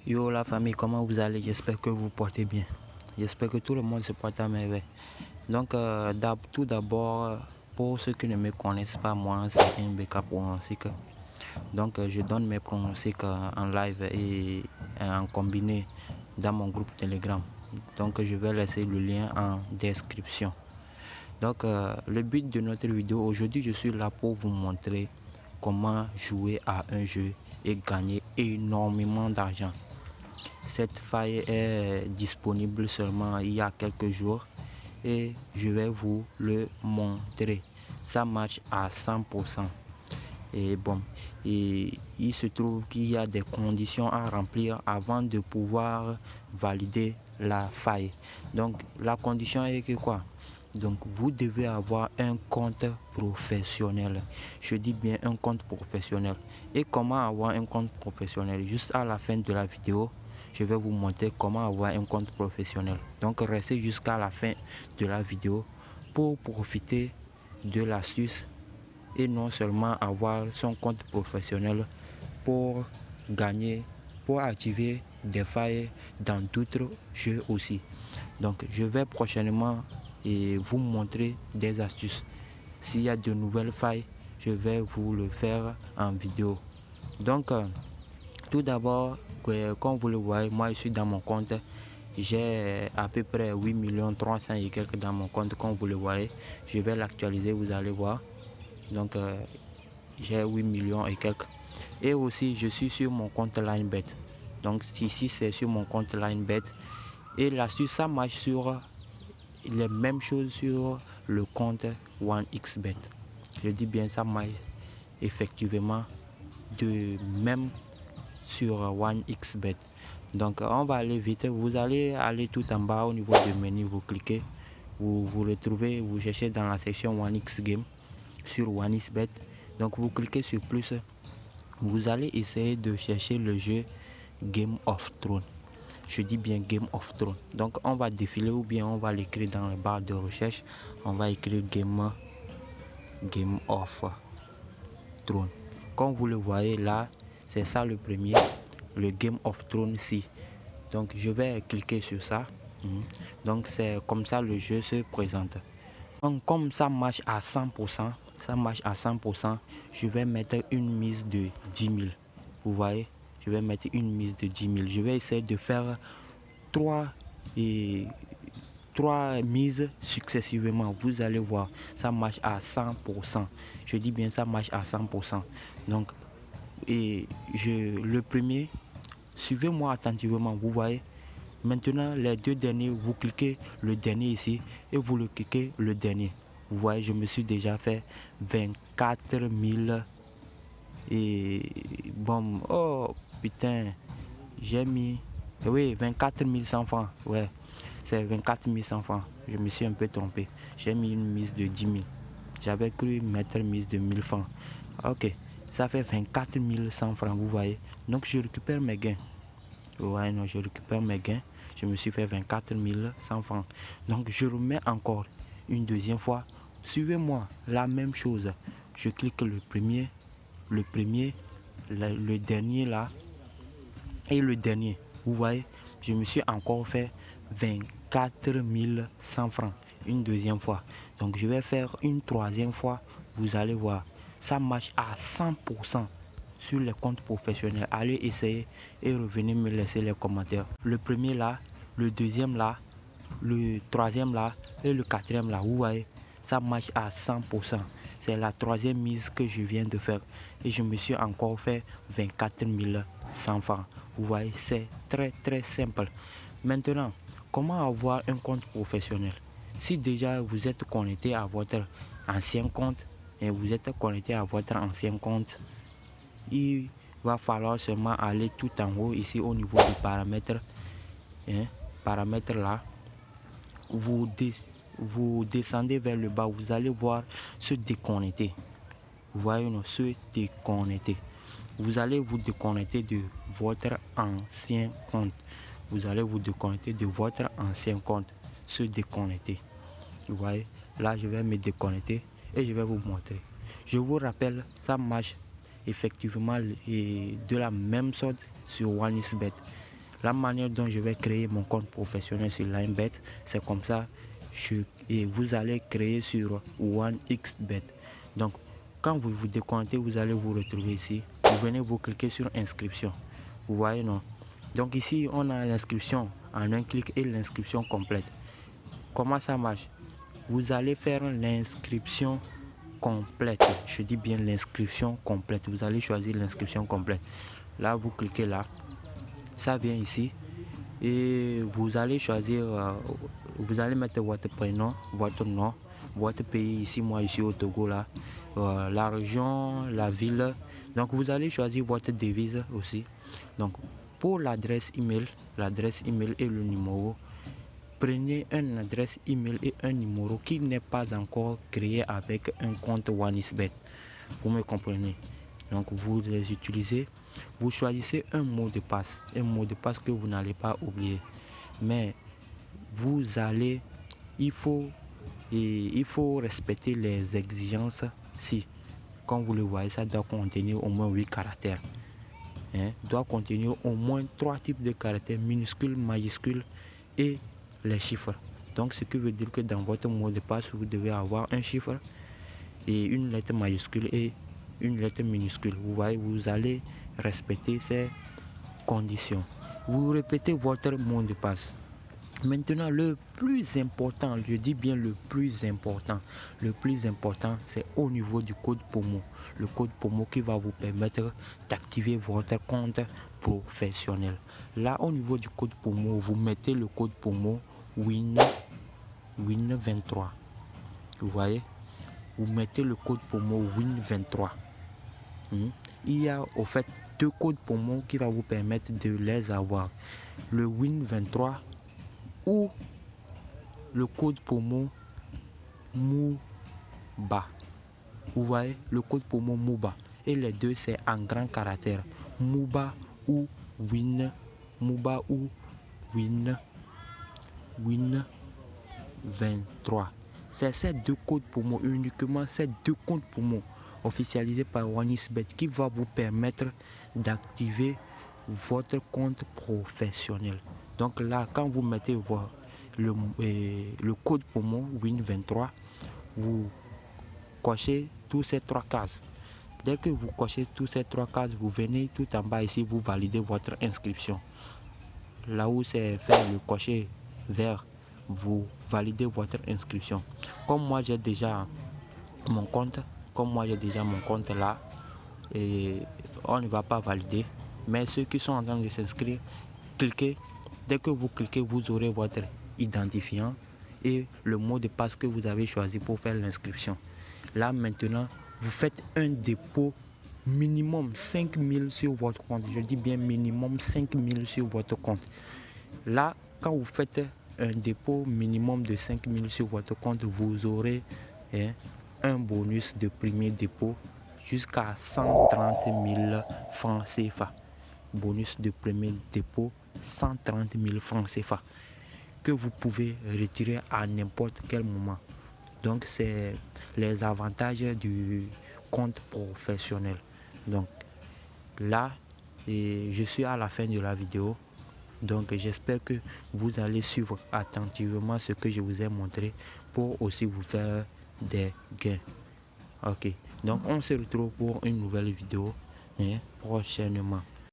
Yo la famille, comment vous allez? J'espère que vous portez bien. J'espère que tout le monde se porte à merveille. Donc tout d'abord, pour ceux qui ne me connaissent pas, moi c'est MBK Pronostic. Donc je donne mes pronostics en live et en combiné dans mon groupe Telegram. Donc je vais laisser le lien en description. Donc le but de notre vidéo aujourd'hui, je suis là pour vous montrer comment jouer à un jeu et gagner énormément d'argent. Cette faille est disponible seulement il y a quelques jours et je vais vous le montrer. Ça marche à 100%. Et bon, il se trouve qu'il y a des conditions à remplir avant de pouvoir valider la faille. Donc la condition est que quoi? Donc vous devez avoir un compte professionnel. Je dis bien un compte professionnel. Et comment avoir un compte professionnel? Juste à la fin de la vidéo, je vais vous montrer comment avoir un compte professionnel. Donc restez jusqu'à la fin de la vidéo pour profiter de l'astuce et non seulement avoir son compte professionnel pour gagner, pour activer des failles dans d'autres jeux aussi. Donc je vais prochainement vous montrer des astuces. S'il y a de nouvelles failles, je vais vous le faire en vidéo. Donc tout d'abord, comme vous le voyez, moi je suis dans mon compte. J'ai à peu près 8 300 000 et quelques dans mon compte, comme vous le voyez. Je vais l'actualiser, vous allez voir. Donc j'ai 8 millions et quelques. Et aussi je suis sur mon compte LineBet. Donc ici c'est sur mon compte LineBet. Et l'astuce ça marche sur les mêmes choses sur le compte OneXBet. Je dis bien ça marche effectivement de même sur OneXBet. Donc on va aller vite. Vous allez aller tout en bas au niveau du menu, vous cliquez, vous retrouvez, vous cherchez dans la section OneXGame sur OneXBet. Donc vous cliquez sur plus, vous allez essayer de chercher le jeu Game of Thrones. Je dis bien Game of Thrones. Donc on va défiler ou bien on va l'écrire dans la barre de recherche. On va écrire Game of Thrones. Comme vous le voyez là, c'est ça le premier, le Game of Thrones ici. Donc je vais cliquer sur ça. Donc c'est comme ça le jeu se présente. Donc comme ça marche à 100%, je vais mettre une mise de 10 000. Vous voyez, je vais mettre une mise de 10 000. Je vais essayer de faire 3 mises successivement. Vous allez voir, ça marche à 100%. Je dis bien ça marche à 100%. Donc, le premier, suivez-moi attentivement. Vous voyez, maintenant les deux derniers, vous cliquez le dernier ici et vous le cliquez le dernier. Vous voyez, je me suis déjà fait 24 000 et bon, oh putain, j'ai mis, oui, 24 100 francs, ouais, c'est 24 100 francs, je me suis un peu trompé, j'ai mis une mise de 10 000, j'avais cru mettre une mise de 1000 francs, ok, ça fait 24 100 francs, vous voyez, donc je récupère mes gains, ouais, non, je récupère mes gains, je me suis fait 24 100 francs, donc je remets encore une deuxième fois, suivez-moi, la même chose, je clique le premier, le dernier là, et le dernier, vous voyez, je me suis encore fait 24 100 francs une deuxième fois. Donc je vais faire une troisième fois, vous allez voir, ça marche à 100% sur les comptes professionnels. Allez essayer et revenez me laisser les commentaires. Le premier là, le deuxième là, le troisième là et le quatrième là, vous voyez, ça marche à 100%. C'est la troisième mise que je viens de faire et je me suis encore fait 24 100 francs. Vous voyez, c'est très simple. Maintenant, comment avoir un compte professionnel? Si déjà vous êtes connecté à votre ancien compte et vous êtes connecté à votre ancien compte, il va falloir seulement aller tout en haut ici au niveau du paramètre, paramètres là, vous descendez vers le bas, vous allez voir se déconnecter. Vous voyez, se déconnecter. Vous allez vous déconnecter de votre ancien compte. Vous allez vous déconnecter de votre ancien compte. Se déconnecter. Vous voyez, là je vais me déconnecter et je vais vous montrer. Je vous rappelle, ça marche effectivement de la même sorte sur OneXBet. La manière dont je vais créer mon compte professionnel sur LineBet, c'est comme ça. Et vous allez créer sur OneXBet. Donc, quand vous vous déconnectez, vous allez vous retrouver ici. Vous venez vous cliquer sur inscription. Vous voyez, non? Donc ici, on a l'inscription en un clic et l'inscription complète. Comment ça marche? Vous allez faire l'inscription complète. Je dis bien l'inscription complète. Vous allez choisir l'inscription complète. Là, vous cliquez là. Ça vient ici. Et vous allez choisir, vous allez mettre votre prénom, votre nom, votre pays. Ici, moi, ici au Togo, là. La région, la ville. Donc, vous allez choisir votre devise aussi. Donc, pour l'adresse email et le numéro, prenez une adresse email et un numéro qui n'est pas encore créé avec un compte OneXBet. Vous me comprenez? Donc vous les utilisez, vous choisissez un mot de passe que vous n'allez pas oublier. Mais il faut respecter les exigences. Si, comme vous le voyez, ça doit contenir au moins 8 caractères. Doit contenir au moins 3 types de caractères, minuscules, majuscules et les chiffres. Donc ce qui veut dire que dans votre mot de passe, vous devez avoir un chiffre et une lettre majuscule et une lettre minuscule. Vous voyez, vous allez respecter ces conditions. Vous répétez votre mot de passe. Maintenant, le plus important, je dis bien le plus important, c'est au niveau du code promo. Le code promo qui va vous permettre d'activer votre compte professionnel. Là, au niveau du code promo, vous mettez le code promo WIN23. Vous voyez, vous mettez le code promo WIN23. Il y a au fait 2 codes promo qui va vous permettre de les avoir. Le WIN23 ou le code promo MOUBA. Vous voyez, le code promo MOUBA. Et les deux, c'est en grand caractère. MOUBA ou WIN. MOUBA ou WIN23. C'est ces 2 codes promo, uniquement ces 2 codes promo officialisés par OneXBet qui va vous permettre d'activer votre compte professionnel. Donc là, quand vous mettez le code promo WIN23, vous cochez tous ces 3 cases. Dès que vous cochez tous ces 3 cases, vous venez tout en bas ici, vous validez votre inscription. Là où c'est fait le cocher vert, vous validez votre inscription. Comme moi j'ai déjà mon compte, là, et on ne va pas valider. Mais ceux qui sont en train de s'inscrire, cliquez. Dès que vous cliquez, vous aurez votre identifiant et le mot de passe que vous avez choisi pour faire l'inscription. Là maintenant, vous faites un dépôt minimum 5 000 sur votre compte. Je dis bien minimum 5 000 sur votre compte. Là, quand vous faites un dépôt minimum de 5 000 sur votre compte, vous aurez un bonus de premier dépôt jusqu'à 130 000 francs CFA. Bonus de premier dépôt 130 000 francs CFA que vous pouvez retirer à n'importe quel moment. Donc c'est les avantages du compte professionnel. Donc là, je suis à la fin de la vidéo. Donc j'espère que vous allez suivre attentivement ce que je vous ai montré pour aussi vous faire des gains. Ok, donc on se retrouve pour une nouvelle vidéo prochainement.